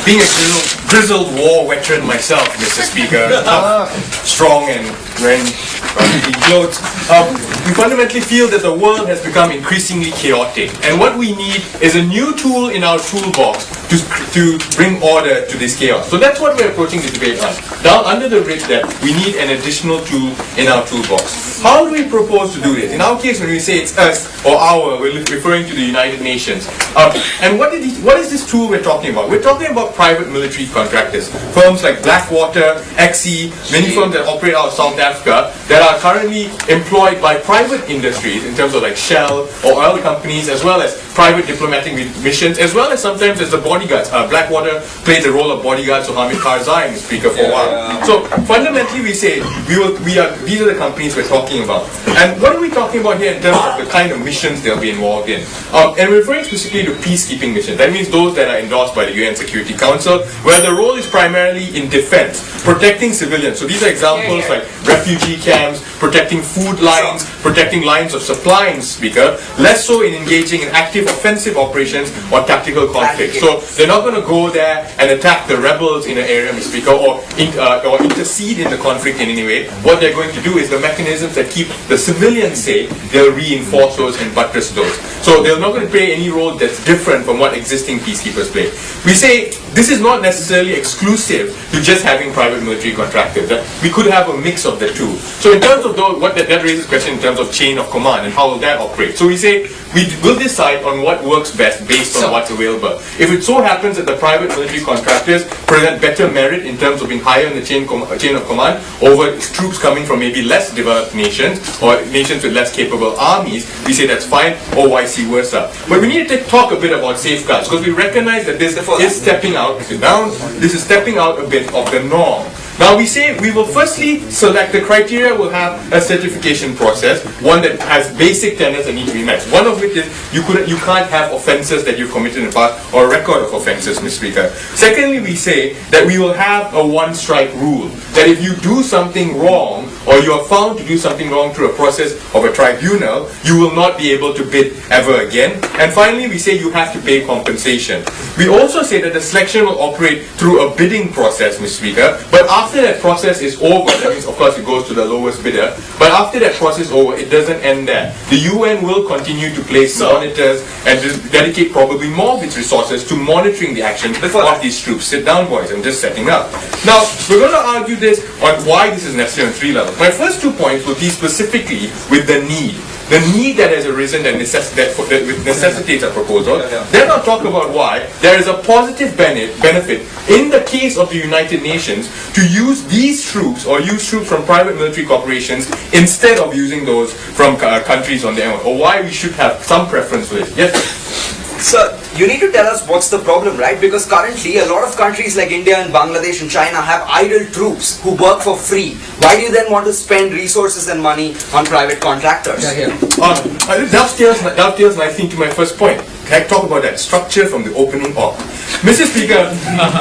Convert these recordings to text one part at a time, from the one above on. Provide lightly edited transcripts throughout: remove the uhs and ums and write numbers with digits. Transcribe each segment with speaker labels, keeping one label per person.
Speaker 1: being a grizzled war veteran myself, Mr. Speaker, strong and wearing clothes, we fundamentally feel that the world has become increasingly chaotic, and what we need is a new tool in our toolbox to bring order to this chaos. So that's what we're approaching the debate on. Down under the bridge that we need an additional tool in our toolbox. How do we propose to do this? In our case, when we say it's us or our, we're referring to the United Nations. And what is this tool we're talking about? We're talking about private military contractors. Firms like Blackwater, XE, many firms that operate out of South Africa that are currently employed by private industries in terms of like Shell or oil companies, as well as private diplomatic missions, as well as sometimes as the bodyguards. Blackwater played the role of bodyguards to Hamid Karzai, the speaker, for a while. So fundamentally we say these are the companies we're talking about. And what are we talking about here in terms of the kind of missions they'll be involved in? And we're referring specifically to peacekeeping missions. That means those that are endorsed by the UN Security Council, where the role is primarily in defense, protecting civilians. So these are examples like refugee camps, protecting food lines, protecting lines of supply, speaker, less so in engaging in active offensive operations or tactical conflicts. So they're not going to go there and attack the rebels in an area, Mr. Speaker, or intercede in the conflict in any way. What they're going to do is the mechanisms that keep the civilians safe, they'll reinforce those and buttress those. So they're not going to play any role that's different from what existing peacekeepers play. We say this is not necessarily exclusive to just having private military contractors. That we could have a mix of the two. So in terms of what that raises a question in terms of chain of command and how will that operate. So we say we will decide on what works best based on what's available. If it so happens that the private military contractors present better merit in terms of being higher in the chain of command over troops coming from maybe less developed nations or nations with less capable armies, we say that's fine, or vice versa. But we need to talk a bit about safeguards, because we recognize that this is stepping out, this is stepping out a bit of the norm. Now we say we will firstly select the criteria, will have a certification process, one that has basic tenets that need to be met. One of which is you can't have offences that you've committed in the past or a record of offences, Mr. Speaker. Secondly, we say that we will have a one-strike rule, that if you do something wrong or you are found to do something wrong through a process of a tribunal, you will not be able to bid ever again. And finally, we say you have to pay compensation. We also say that the selection will operate through a bidding process, Mr. Speaker, but after that process is over, that means of course it goes to the lowest bidder, but after that process is over, it doesn't end there. The UN will continue to place monitors and dedicate probably more of its resources to monitoring the actions of these troops. Sit down, boys, I'm just setting up. Now, we're going to argue this on why this is necessary on three levels. My first 2 points will deal specifically with the need. The need that has arisen that necessitates a proposal. Then I'll talk about why there is a positive benefit in the case of the United Nations to use these troops or use troops from private military corporations instead of using those from countries on their own, or why we should have some preference for it. Yes?
Speaker 2: Sir, you need to tell us what's the problem, right? Because currently a lot of countries like India and Bangladesh and China have idle troops who work for free. Why do you then want to spend resources and money on private contractors?
Speaker 1: Dovetails nicely into my first point. Can I talk about that structure from the opening up? Mr. Speaker,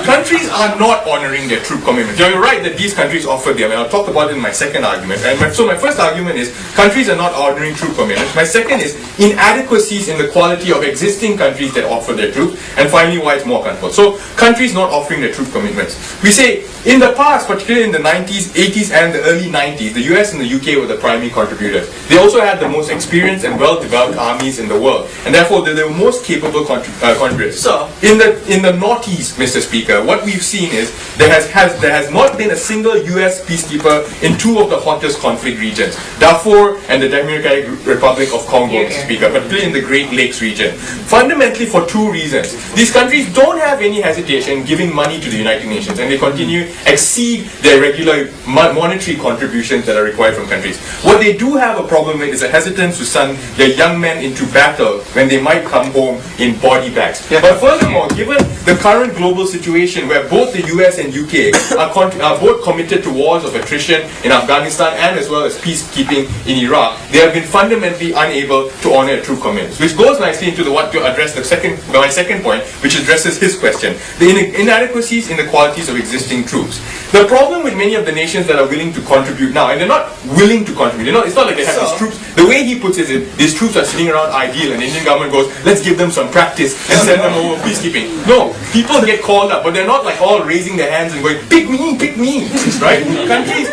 Speaker 1: countries are not honouring their troop commitments. You're right that these countries offer them, and I'll talk about it in my second argument. So my first argument is countries are not honouring troop commitments. My second is inadequacies in the quality of existing countries that offer their troops, and finally why it's more comfortable. So countries not offering their troop commitments. We say in the past, particularly in the 90s, 80s and the early 90s, the US and the UK were the primary contributors. They also had the most experienced and well-developed armies in the world, and therefore they were most capable contributors. So in the Northeast, Mr. Speaker, what we've seen is there has not been a single US peacekeeper in two of the hottest conflict regions, Darfur and the Democratic Republic of Congo, Mr. Speaker, particularly in the Great Lakes region. Fundamentally for two reasons. These countries don't have any hesitation giving money to the United Nations, and they continue exceed their regular monetary contributions that are required from countries. What they do have a problem with is a hesitance to send their young men into battle when they might come home in body bags. But furthermore, given the current global situation where both the US and UK are both committed to wars of attrition in Afghanistan and as well as peacekeeping in Iraq, they have been fundamentally unable to honour troop commitments. Which goes nicely into to address my second point, which addresses his question. The inadequacies in the qualities of existing troops. The problem with many of the nations that are willing to contribute now, and they're not willing to contribute, it's not like they have these troops. The way he puts it is, these troops are sitting around ideal and the Indian government goes, let's give them some practice and send them over peacekeeping. No, people get called up, but they're not like all raising their hands and going, pick me, right? Countries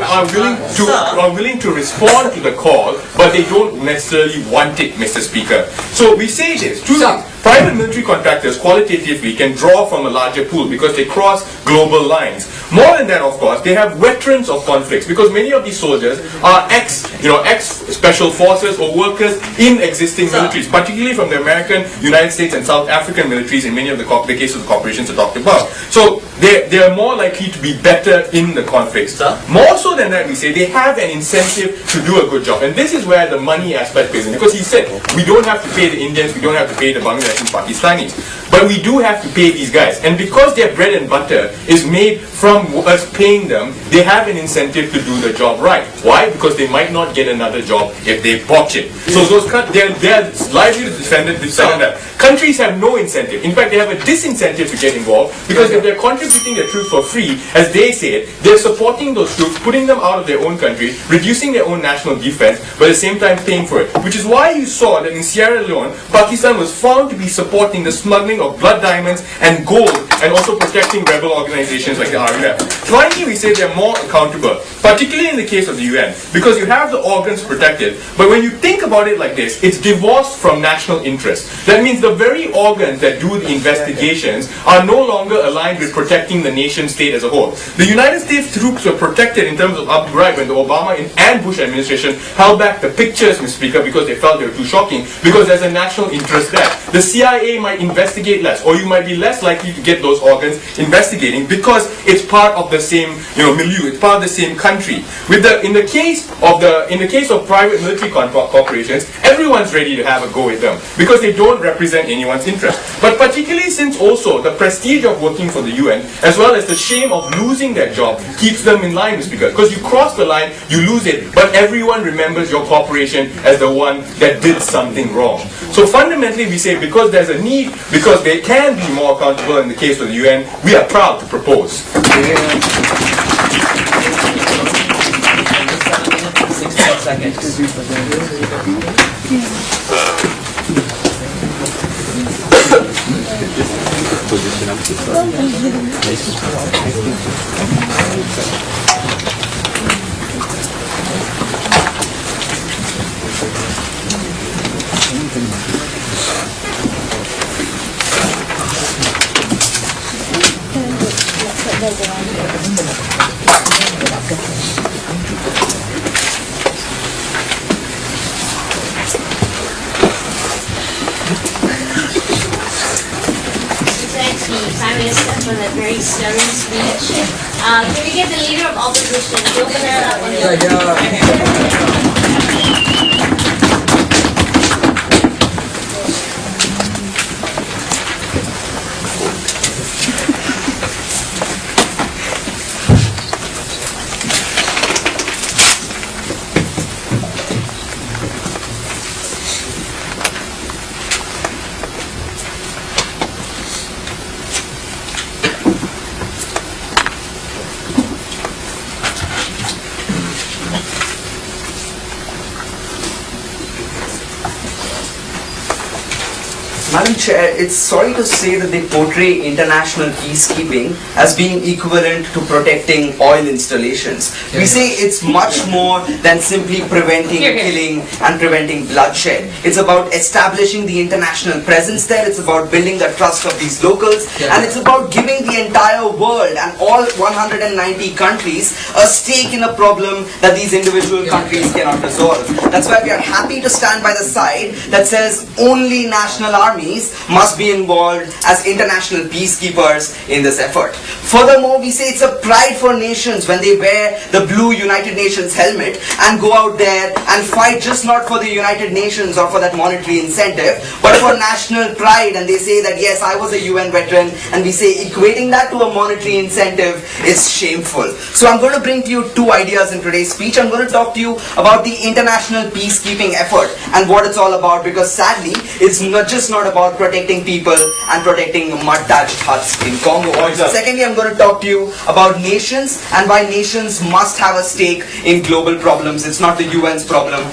Speaker 1: are willing to respond to the call, but they don't necessarily want it, Mr. Speaker. So we say this, two things. Private military contractors qualitatively can draw from a larger pool because they cross global lines. More than that, of course, they have veterans of conflicts because many of these soldiers are ex-special forces or workers in existing militaries, particularly from the American, United States and South African militaries in many of the cases of the corporations I talked about. So they are more likely to be better in the conflicts. More so than that, we say they have an incentive to do a good job. And this is where the money aspect plays in. Because he said, we don't have to pay the Indians, we don't have to pay the Bangladeshi Pakistanis. But we do have to pay these guys. And because their bread and butter is made from us paying them, they have an incentive to do the job right. Why? Because they might not get another job if they botch it. So their livelihood is dependent on that. Countries have no incentive. In fact, they have a disincentive to get involved because if they're contributing their troops for free, as they say it, they're supporting those troops, putting them out of their own country, reducing their own national defense, but at the same time paying for it. Which is why you saw that in Sierra Leone, Pakistan was found to be supporting the smuggling of blood diamonds and gold and also protecting rebel organizations like the RUF. Finally, we say they're more accountable, particularly in the case of the UN, because you have the organs protected, but when you think about it like this, it's divorced from national interest. That means the very organs that do the investigations are no longer aligned with protecting the nation state as a whole. The United States troops were protected in terms of Abu Ghraib when the Obama and Bush administration held back the pictures, Mr. Speaker, because they felt they were too shocking, because there's a national interest there. The CIA might investigate less, or you might be less likely to get those organs investigating because it's part of the same milieu, it's part of the same country. In the case of private military corporations, everyone's ready to have a go with them because they don't represent anyone's interest. But particularly since also the prestige of working for the UN as well as the shame of losing their job keeps them in line, Mr. Speaker. Because you cross the line, you lose it, but everyone remembers your corporation as the one that did something wrong. So fundamentally we say because there's a need, because they can be more accountable in the case of the UN, we are proud to propose.
Speaker 2: 16 seconds.
Speaker 3: Prime Minister for that very stirring speech. Can we get the leader of opposition to open it up on the
Speaker 2: Madam Chair, it's sorry to say that they portray international peacekeeping as being equivalent to protecting oil installations. We say it's much more than simply preventing killing and preventing bloodshed. It's about establishing the international presence there, it's about building the trust of these locals, and it's about giving the entire world and all 190 countries a stake in a problem that these individual countries cannot resolve. That's why we are happy to stand by the side that says only national armies must be involved as international peacekeepers in this effort. Furthermore, we say it's a pride for nations when they wear the blue United Nations helmet and go out there and fight just not for the United Nations or for that monetary incentive, but for national pride, and they say that yes, I was a UN veteran, and we say equating that to a monetary incentive is shameful. So I'm going to bring to you two ideas in today's speech. I'm going to talk to you about the international peacekeeping effort and what it's all about, because sadly it's not about protecting people and protecting mud-thatched huts in Congo. Secondly, I'm going to talk to you about nations and why nations must have a stake in global problems. It's not the UN's problem.